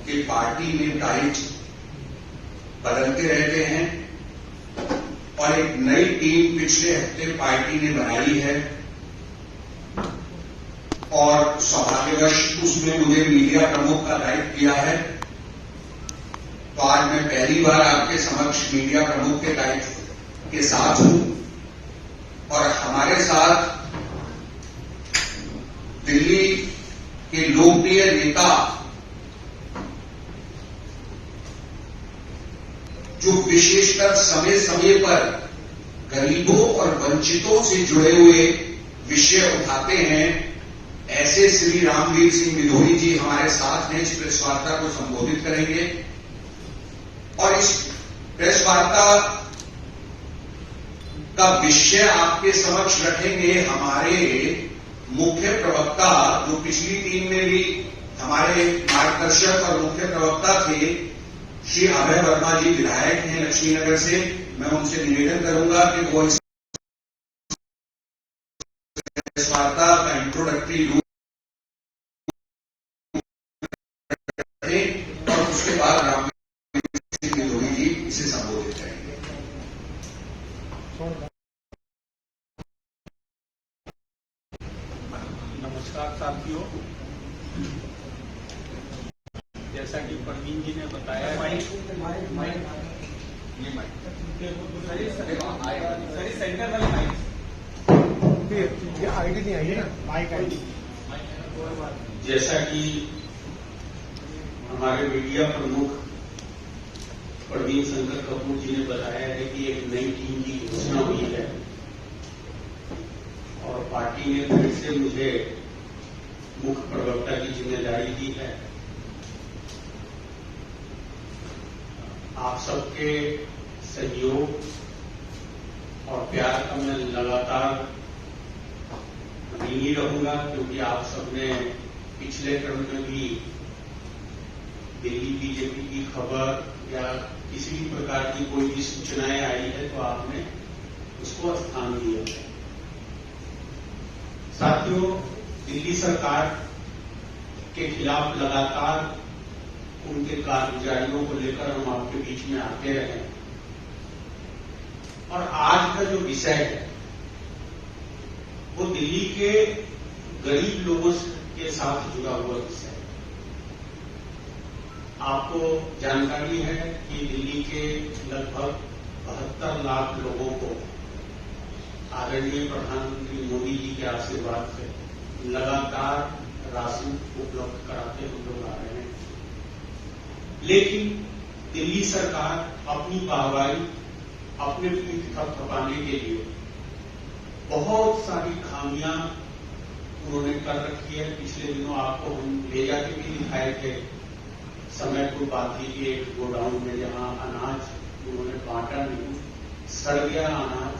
कि पार्टी में टाइट बदलते रहते हैं और एक नई टीम पिछले हफ्ते पार्टी ने बनाई है और सौभाग्यवश उसमें मुझे मीडिया प्रमुख का दायित्व दिया है। तो आज मैं पहली बार आपके समक्ष मीडिया प्रमुख के दायित्व के साथ हूं और हमारे साथ दिल्ली के लोकप्रिय नेता जो विशेषकर समय समय पर गरीबों और वंचितों से जुड़े हुए विषय उठाते हैं, ऐसे श्री रामवीर सिंह विधोई जी हमारे साथ हैं। इस प्रेस वार्ता को संबोधित करेंगे और इस प्रेस वार्ता का विषय आपके समक्ष रखेंगे हमारे मुख्य प्रवक्ता, जो पिछली टीम में भी हमारे मार्गदर्शक और मुख्य प्रवक्ता थे, श्री अभय वर्मा जी विधायक हैं लक्ष्मीनगर से। मैं उनसे निवेदन करूंगा कि वो इस वार्ता का इंट्रोडक्टरी रूप और उसके बाद रामवीर सिंह विधोई जी इसे संबोधित करेंगे। नमस्कार साथियों, जैसा कि परवीन जी ने बताया, सेंटर वाली आईडी नहीं आई है ना, माइक आईडी। जैसा कि हमारे मीडिया प्रमुख परवीन शंकर कपूर जी ने बताया है कि एक नई टीम की घोषणा हुई है और पार्टी ने फिर से मुझे मुख्य प्रवक्ता की जिम्मेदारी दी है। आप सबके सहयोग और प्यार का मैं लगातार ऋणी रहूंगा, क्योंकि आप सबने पिछले क्रम में भी दिल्ली बीजेपी की खबर या किसी भी प्रकार की कोई भी सूचनाएं आई है तो आपने उसको स्थान दिया है। साथियों, दिल्ली सरकार के खिलाफ लगातार उनके कारगुजारियों को लेकर हम आपके बीच में आते रहे और आज का जो विषय है वो दिल्ली के गरीब लोगों के साथ जुड़ा हुआ विषय है। आपको जानकारी है कि दिल्ली के लगभग 72 लाख लोगों को आदरणीय प्रधानमंत्री मोदी जी के आशीर्वाद से लगातार राशन उपलब्ध कराते हम लोग आ रहे हैं। लेकिन दिल्ली सरकार अपनी वाहवाही, अपने पीठ थपथपाने के लिए बहुत सारी खामियां उन्होंने कर रखी है। पिछले दिनों आपको हम ले जाके भी दिखाए थे समय को बात की एक गोडाउन में जहां अनाज उन्होंने बांटा नहीं, सड़ गया अनाज,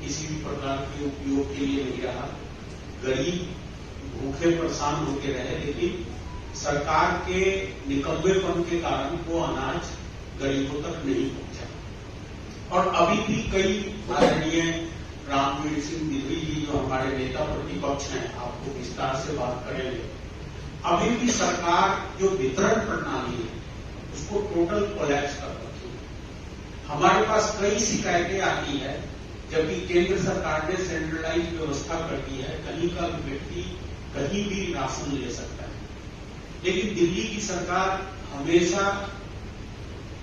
किसी भी प्रकार के उपयोग के लिए नहीं रहा। गरीब भूखे परेशान होते रहे, लेकिन सरकार के निकम्मेपन के कारण वो अनाज गरीबों तक नहीं पहुंचा। और अभी भी कई आदरणीय रामवीर सिंह विधोई जी जो हमारे नेता प्रतिपक्ष हैं, आपको विस्तार से बात करेंगे, अभी भी सरकार जो वितरण प्रणाली है उसको टोटल कोलैप्स कर रखी है। हमारे पास कई शिकायतें आती है, जबकि केंद्र सरकार ने सेंट्रलाइज व्यवस्था कर दी है, कहीं का भी व्यक्ति कहीं भी राशन ले सकता है। लेकिन दिल्ली की सरकार हमेशा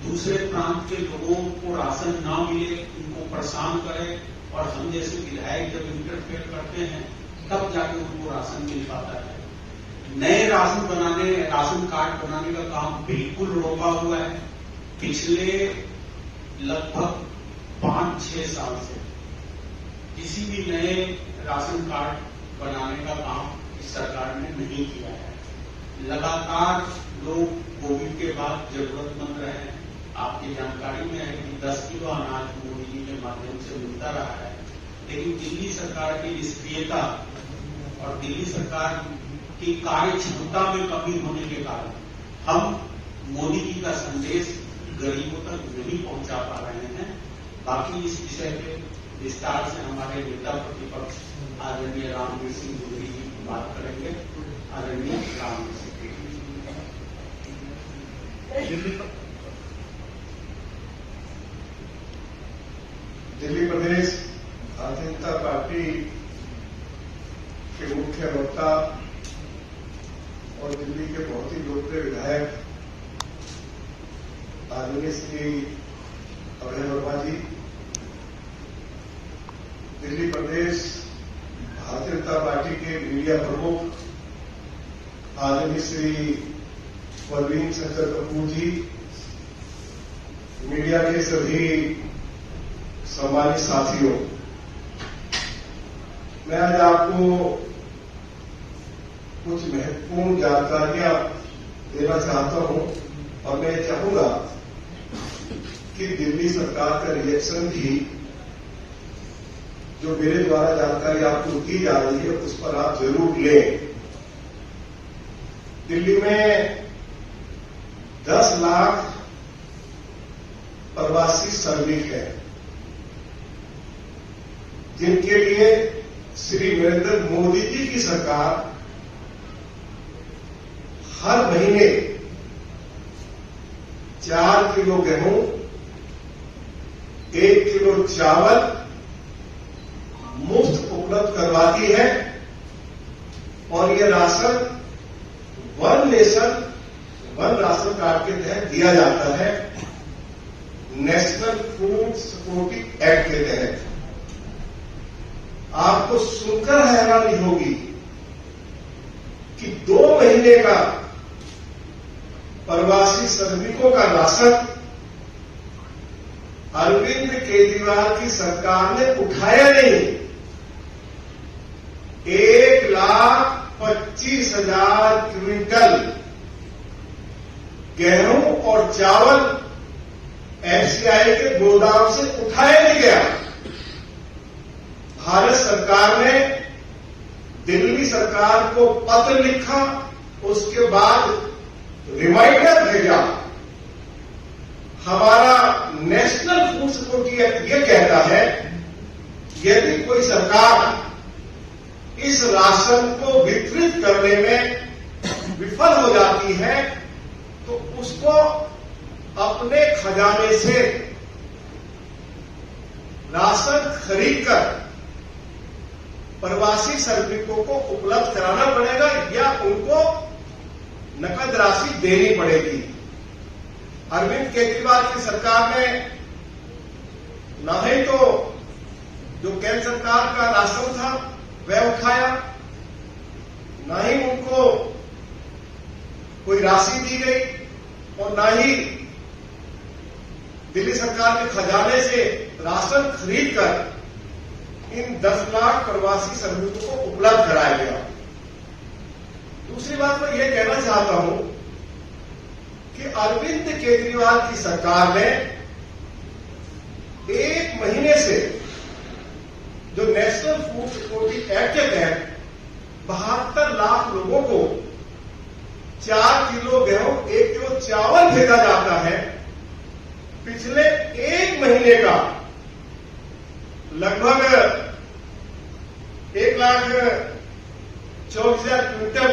दूसरे प्रांत के लोगों को राशन ना मिले उनको परेशान करे और हम जैसे विधायक जब इंटरफेयर करते हैं तब जाके उनको राशन मिल पाता है। नए राशन कार्ड बनाने का काम बिल्कुल रोका हुआ है। पिछले लगभग 5-6 साल से किसी भी नए राशन कार्ड बनाने का काम इस सरकार ने नहीं किया है। लगातार लोग कोविड के बाद जरूरतमंद रहे हैं। आपकी जानकारी में है कि 10 किलो अनाज मोदी जी के माध्यम से मिलता रहा है, लेकिन दिल्ली सरकार की निष्क्रियता और दिल्ली सरकार की कार्य क्षमता में कमी होने के कारण हम मोदी जी का संदेश गरीबों तक नहीं पहुंचा पा रहे हैं। बाकी इस विषय पे विस्तार से हमारे नेता प्रतिपक्ष आदरणीय रामवीर सिंह विधोई जी बात करेंगे। आदरणीय रामवीर सिंह। दिल्ली प्रदेश भारतीय जनता पार्टी के मुख्य वक्ता और दिल्ली के बहुत ही लोकप्रिय विधायक आदरणीय श्री अभय वर्मा जी, दिल्ली प्रदेश भारतीय जनता पार्टी के मीडिया प्रमुख आदरणीय श्री परवीन शंकर कपूर जी, मीडिया के सभी सम्मानित साथियों, मैं आज आपको कुछ महत्वपूर्ण जानकारियां देना चाहता हूं और मैं चाहूंगा कि दिल्ली सरकार का रिएक्शन भी जो मेरे द्वारा जानकारी आपको दी जा रही है उस पर आप जरूर लें। दिल्ली में 10 लाख प्रवासी श्रमिक हैं जिनके लिए श्री नरेंद्र मोदी जी की सरकार हर महीने 4 किलो गेहूं, 1 किलो चावल मुफ्त उपलब्ध करवाती है और ये ration one nation one ration card के तहत दिया जाता है, नेशनल फूड सिक्योरिटी एक्ट के तहत। आपको सुनकर हैरानी होगी कि 2 महीने का प्रवासी श्रमिकों का राशन अरविंद केजरीवाल की सरकार ने उठाया नहीं। 1,25,000 क्विंटल गेहूं और चावल एफसीआई के गोदाम से उठाया नहीं गया। भारत सरकार ने दिल्ली सरकार को पत्र लिखा, उसके बाद रिमाइंडर भेजा। हमारा नेशनल फूड सिक्योरिटी एक्ट यह कहता है यदि कोई सरकार इस राशन को वितरित करने में विफल हो जाती है तो उसको अपने खजाने से राशन खरीदकर प्रवासी श्रमिकों को उपलब्ध कराना पड़ेगा या उनको नकद राशि देनी पड़ेगी। अरविंद केजरीवाल की सरकार ने न ही तो जो केंद्र सरकार का राशन था वह उठाया, न ही उनको कोई राशि दी गई और न ही दिल्ली सरकार के खजाने से राशन खरीदकर इन 10 लाख प्रवासी श्रमिकों को उपलब्ध कराया गया। दूसरी बात मैं यह कहना चाहता हूं कि अरविंद केजरीवाल की सरकार ने 1 महीने से जो नेशनल फूड सिक्योरिटी एक्ट के तहत 72 लाख लोगों को 4 किलो गेहूं, 1 किलो चावल भेजा जाता है। पिछले 1 महीने का लगभग 1,24,000 क्विंटल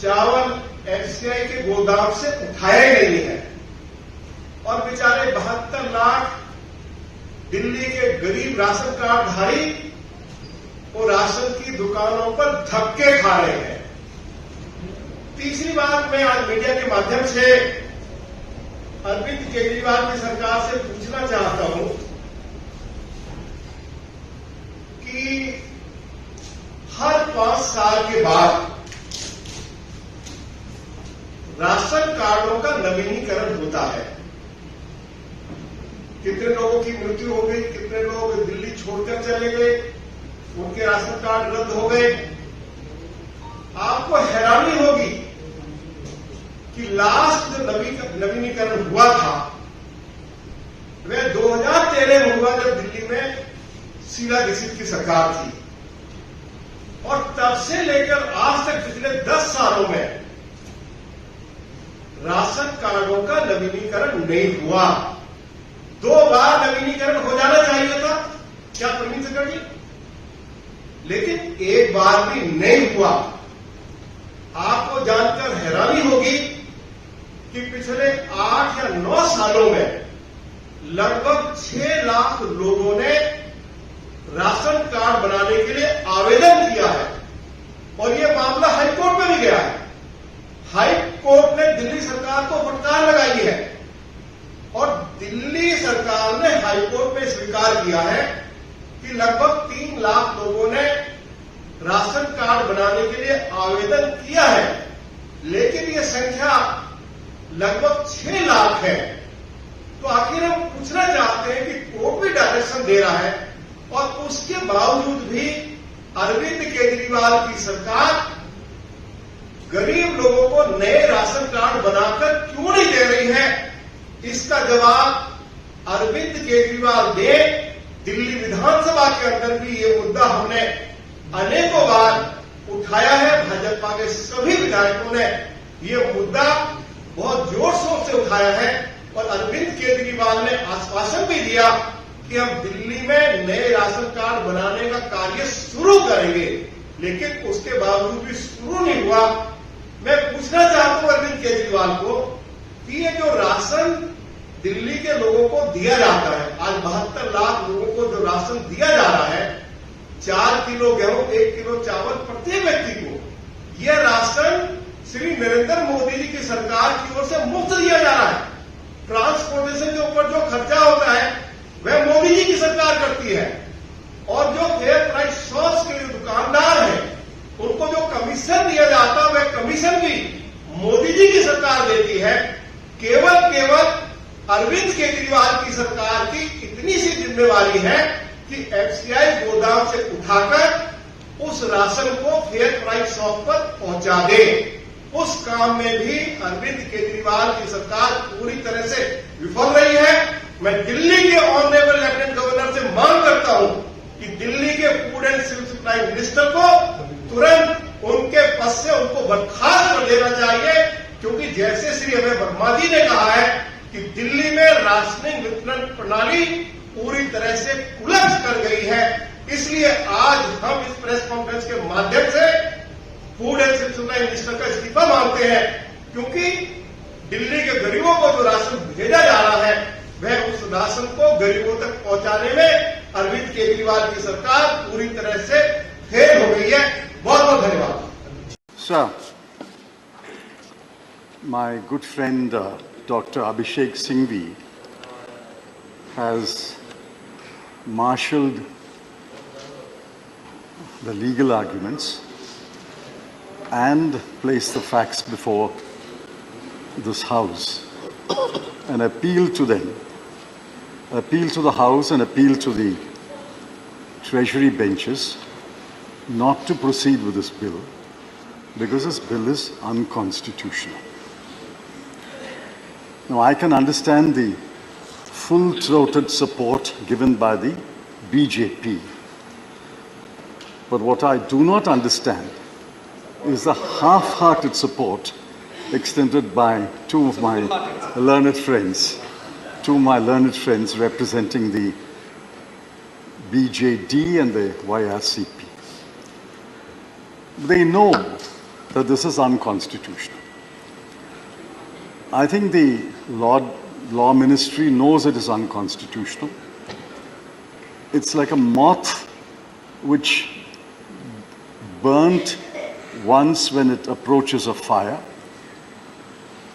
चावल एफसीआई के गोदाम से उठाया ही नहीं है और बेचारे 72 लाख दिल्ली के गरीब राशन कार्डधारी वो राशन की दुकानों पर धक्के खा रहे हैं। तीसरी बात मैं आज मीडिया के माध्यम से अरविंद केजरीवाल की सरकार से पूछना चाहता हूं कि हर 5 साल के बाद राशन कार्डों का नवीनीकरण होता है। कितने लोगों की मृत्यु हो गई, कितने लोग दिल्ली छोड़कर चले गए, उनके राशन कार्ड रद्द हो गए। आपको हैरानी होगी कि लास्ट जो नवीनीकरण हुआ था वह 2013 में हुआ जब दिल्ली में शीला दीक्षित की सरकार थी और तब से लेकर आज तक पिछले 10 सालों में राशन कार्डों का नवीनीकरण नहीं हुआ। 2 बार नवीनीकरण हो जाना चाहिए था क्या प्रवीण शंकर जी, लेकिन 1 बार भी नहीं हुआ। आपको जानकर हैरानी होगी कि कि पिछले 8 या 9 सालों में लगभग 6 लाख लोगों ने राशन कार्ड बनाने के लिए आवेदन किया है और यह मामला हाईकोर्ट में भी गया है। हाईकोर्ट ने दिल्ली सरकार को फटकार लगाई है और दिल्ली सरकार ने हाईकोर्ट में स्वीकार किया है कि लगभग 3 लाख लोगों ने राशन कार्ड बनाने के लिए आवेदन किया है, लेकिन यह संख्या लगभग 6 लाख है। तो आखिर हम पूछना चाहते हैं कि कोर्ट भी डायरेक्शन दे रहा है और उसके बावजूद भी अरविंद केजरीवाल की सरकार गरीब लोगों को नए राशन कार्ड बनाकर क्यों नहीं दे रही है, इसका जवाब अरविंद केजरीवाल दे। दिल्ली विधानसभा के अंदर भी ये मुद्दा हमने अनेकों बार उठाया है। भाजपा के सभी विधायकों ने ये मुद्दा बहुत जोर शोर से उठाया है और अरविंद केजरीवाल ने आश्वासन भी दिया कि हम दिल्ली में नए राशन कार्ड बनाने का कार्य शुरू करेंगे, लेकिन उसके बावजूद भी शुरू नहीं हुआ। मैं पूछना चाहता हूं अरविंद केजरीवाल को कि ये जो राशन दिल्ली के लोगों को दिया जाता है, आज 72 लाख लोगों को जो राशन दिया जा रहा है, 4 किलो गेहूं 1 किलो चावल प्रत्येक व्यक्ति को, यह राशन श्री नरेंद्र मोदी जी की सरकार की ओर से मुफ्त दिया जा रहा है। ट्रांसपोर्टेशन के ऊपर जो खर्चा होता है वह मोदी जी की सरकार करती है और जो फेयर प्राइस शॉप्स के दुकानदार हैं उनको जो कमीशन दिया जाता है वह कमीशन भी मोदी जी की सरकार देती है। केवल अरविंद केजरीवाल की सरकार की इतनी सी जिम्मेवारी है कि एफसीआई गोदाम से उठाकर उस राशन को फेयर प्राइस शॉप पर पहुंचा दे। उस काम में भी अरविंद केजरीवाल की सरकार पूरी तरह से विफल रही है। मैं दिल्ली के ऑनरेबल लेफ्टिनेंट गवर्नर से मांग करता हूं कि दिल्ली के food and civil supply minister को तुरंत उनके पद से उनको बर्खास्त कर देना चाहिए, क्योंकि जैसे श्री अभय वर्मा जी ने कहा है कि दिल्ली में राशनिंग वितरण प्रणाली पूरी तरह से कुलट कर गई है। इसलिए आज हम इस प्रेस कॉन्फ्रेंस के माध्यम से food and civil supply minister का इस्तीफा मांगते हैं, क्योंकि दिल्ली के गरीबों को जो राशन भेजा जा रहा है वह उस राशन को गरीबों तक पहुंचाने में अरविंद केजरीवाल की सरकार पूरी तरह से फेल हो गई है। बहुत बहुत धन्यवाद। Sir, my good friend Dr. Abhishek Singhvi has marshaled the legal arguments and placed the facts before this House and appeal to them, appeal to the House and appeal to the Treasury benches not to proceed with this bill because this bill is unconstitutional. Now, I can understand the full-throated support given by the BJP, but what I do not understand is the half-hearted support extended by two of my learned friends representing the BJD and the YRCP. They know that this is unconstitutional. I think the law ministry knows it is unconstitutional. It's like a moth which burnt once when it approaches a fire,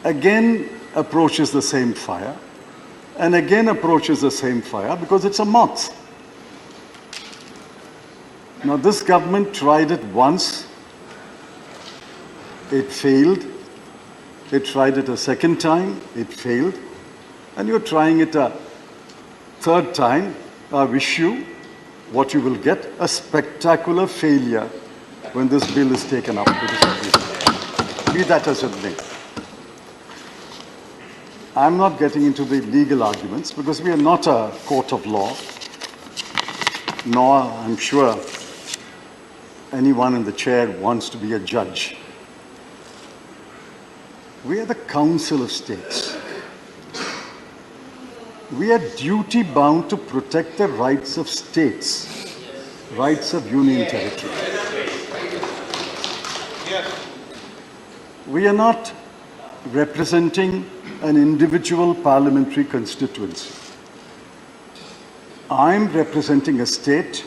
again approaches the same fire, and again approaches the same fire because it's a moth. Now, this government tried it once, it failed. It tried it a second time, it failed. And you're trying it a third time. I wish you what you will get, a spectacular failure when this bill is taken up. Be that as it may. I'm not getting into the legal arguments because we are not a court of law, nor, I'm sure, anyone in the chair wants to be a judge. We are the Council of States. We are duty bound to protect the rights of states, rights of union territory. We are not representing an individual parliamentary constituency. I'm representing a state.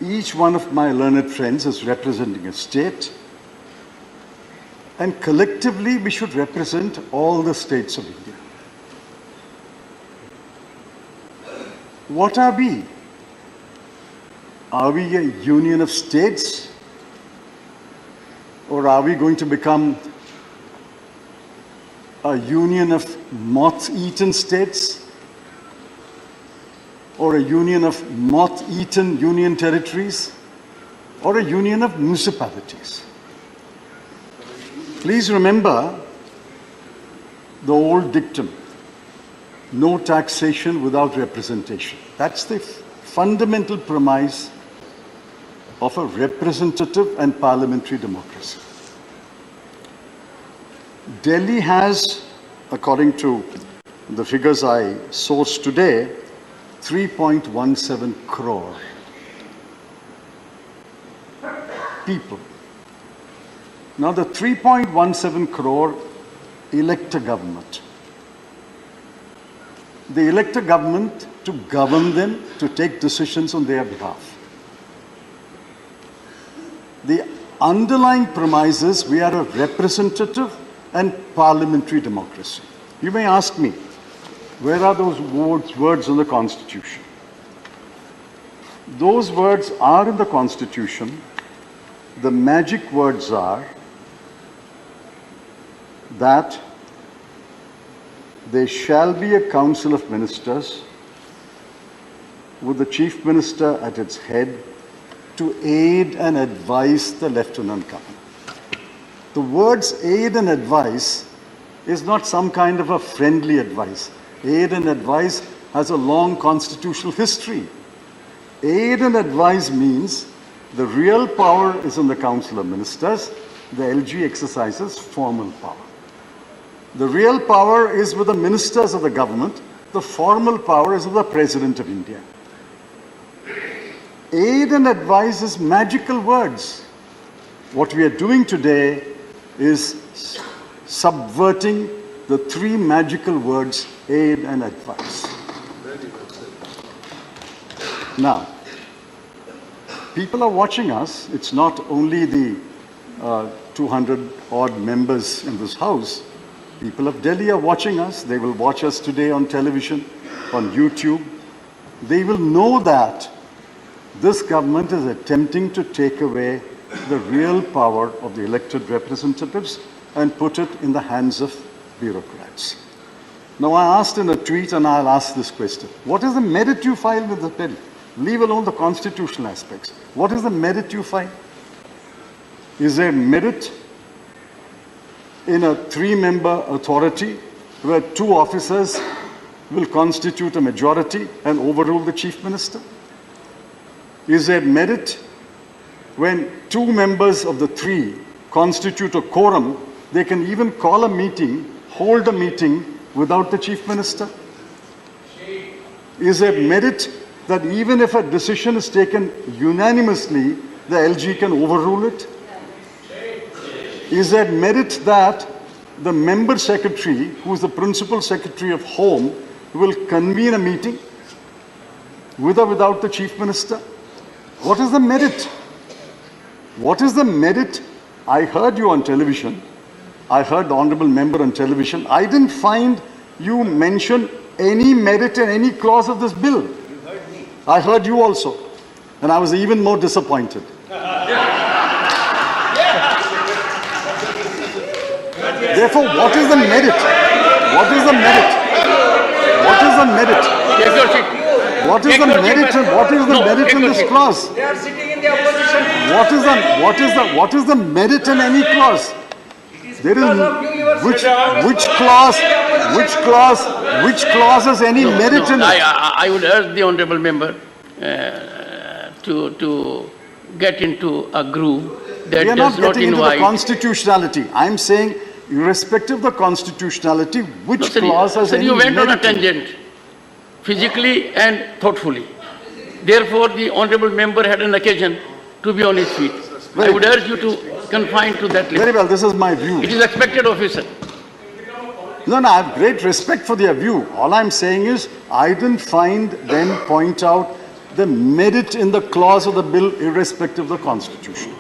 Each one of my learned friends is representing a state. And collectively, we should represent all the states of India. What are we? Are we a union of states? Or are we going to become a union of moth-eaten states? Or a union of moth-eaten union territories? Or a union of municipalities? Please remember the old dictum, no taxation without representation. That's the fundamental premise of a representative and parliamentary democracy. Delhi has, according to the figures I sourced today, 3.17 crore people. Now the 3.17 crore elect a government. They elect a government to govern them, to take decisions on their behalf. The underlying premise is we are a representative and parliamentary democracy. You may ask me, where are those words in the Constitution? Those words are in the Constitution. The magic words are that there shall be a council of ministers with the chief minister at its head to aid and advise the lieutenant governor. The words aid and advise is not some kind of a friendly advice. Aid and advise has a long constitutional history. Aid and advise means the real power is in the Council of Ministers. The LG exercises formal power. The real power is with the ministers of the government. The formal power is with the President of India. Aid and advise is magical words. What we are doing today is subverting the three magical words, aid and advice. Now, people are watching us. It's not only the 200 odd members in this house. People of Delhi are watching us. They will watch us today on television, on YouTube. They will know that this government is attempting to take away the real power of the elected representatives and put it in the hands of bureaucrats. Now, I asked in a tweet, and I'll ask this question. What is the merit you file with the bill? Leave alone the constitutional aspects. What is the merit you file? Is there merit in a three-member authority where two officers will constitute a majority and overrule the chief minister? Is there merit when two members of the three constitute a quorum, they can even call a meeting, hold a meeting without the chief minister? Is there merit that even if a decision is taken unanimously, the LG can overrule it? Is there merit that the member secretary, who is the principal secretary of Home, will convene a meeting with or without the chief minister? What is the merit? What is the merit? I heard you on television. I heard the honorable member on television. I didn't find you mention any merit in any clause of this bill. You heard me. I heard you also. And I was even more disappointed. Therefore, what is the merit? What is the merit? What is the merit? What is the merit and what is the merit in this clause? They are sitting in the opposition. What is the merit in any clause? There is which clause has any merit in it? I would urge the honourable member to get into a groove that We are does not not getting into invite. the constitutionality. I'm saying, irrespective of the constitutionality, which clause has any you went on a merit in it? tangent, physically and thoughtfully. Therefore, the honourable member had an occasion to be on his feet. I would urge you to confined to that Very limit. well, this is my view. It is expected of you, sir. No, I have great respect for their view. All I'm saying is, I didn't find them point out the merit in the clause of the bill irrespective of the Constitution.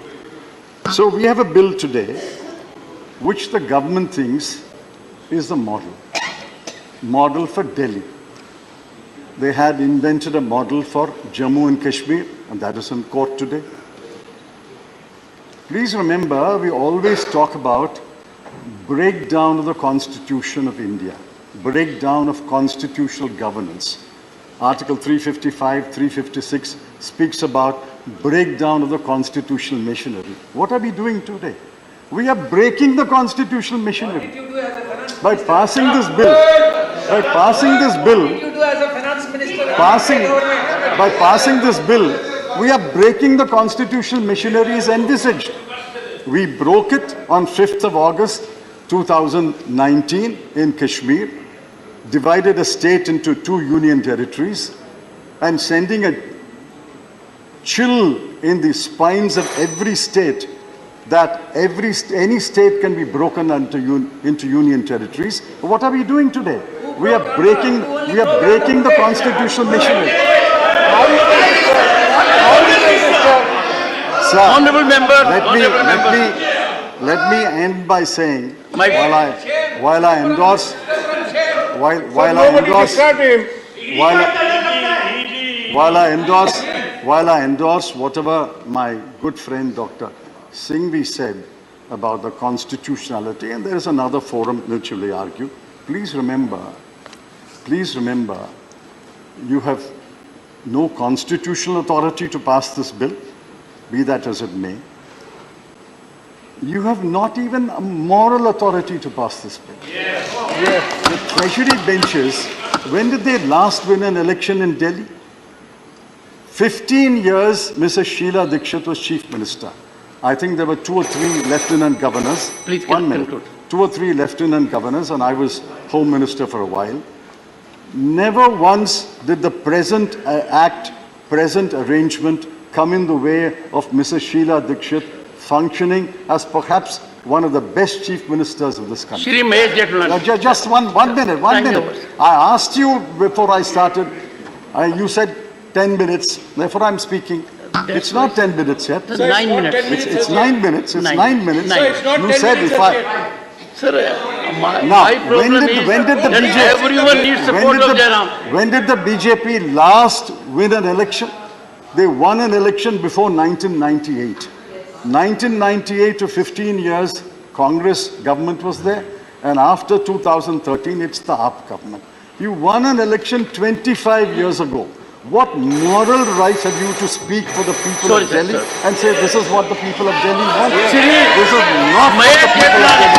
So we have a bill today which the government thinks is the model for Delhi. They had invented a model for Jammu and Kashmir, and that is in court today. Please remember, we always talk about breakdown of the Constitution of India, breakdown of constitutional governance. Article 355, 356 speaks about breakdown of the constitutional machinery. What are we doing today? We are breaking the constitutional machinery. By passing this bill, by passing this bill, by passing this bill, we are breaking the constitutional machinery as envisaged. We broke it on 5th of August 2019 in Kashmir, divided a state into 2 union territories, and sending a chill in the spines of every state that any state can be broken into union territories. What are we doing today? We are breaking the constitutional machinery. Sir, Honorable member, let me end by saying, My- while I endorse whatever my good friend Dr. Singhvi said about the constitutionality, and there is another forum which will argue, please remember, you have no constitutional authority to pass this bill, be that as it may. You have not even a moral authority to pass this bill. The treasury benches, when did they last win an election in Delhi? 15 years, Mrs. Sheila Dikshit was chief minister. I think there were 2 or 3 lieutenant governors. Please 1 minute. conclude. 2 or 3 lieutenant governors, and I was home minister for a while. Never once did the present present arrangement come in the way of Mrs. Sheila Dikshit functioning as perhaps one of the best chief ministers of this country. Shri Mahesh Jethmalani. Just one minute. I asked you before I started, you said 10 minutes, therefore I'm speaking. It's not 10 minutes yet. Sir, 9 minutes. It's 9 minutes. It's 9 minutes. Nine. It's not You 10 said minutes if as I... Sir, my Now, problem is when did the that BJP... everyone needs support of Jairam. When did the BJP last win an election? They won an election before 1998. 1998 to 15 years, Congress government was there. And after 2013, it's the AAP government. You won an election 25 years ago. What moral rights have you to speak for the people Sorry, of Delhi sir. and say this is what the people of Delhi want? Shri This is not what the Mahesh people of Jethmalani.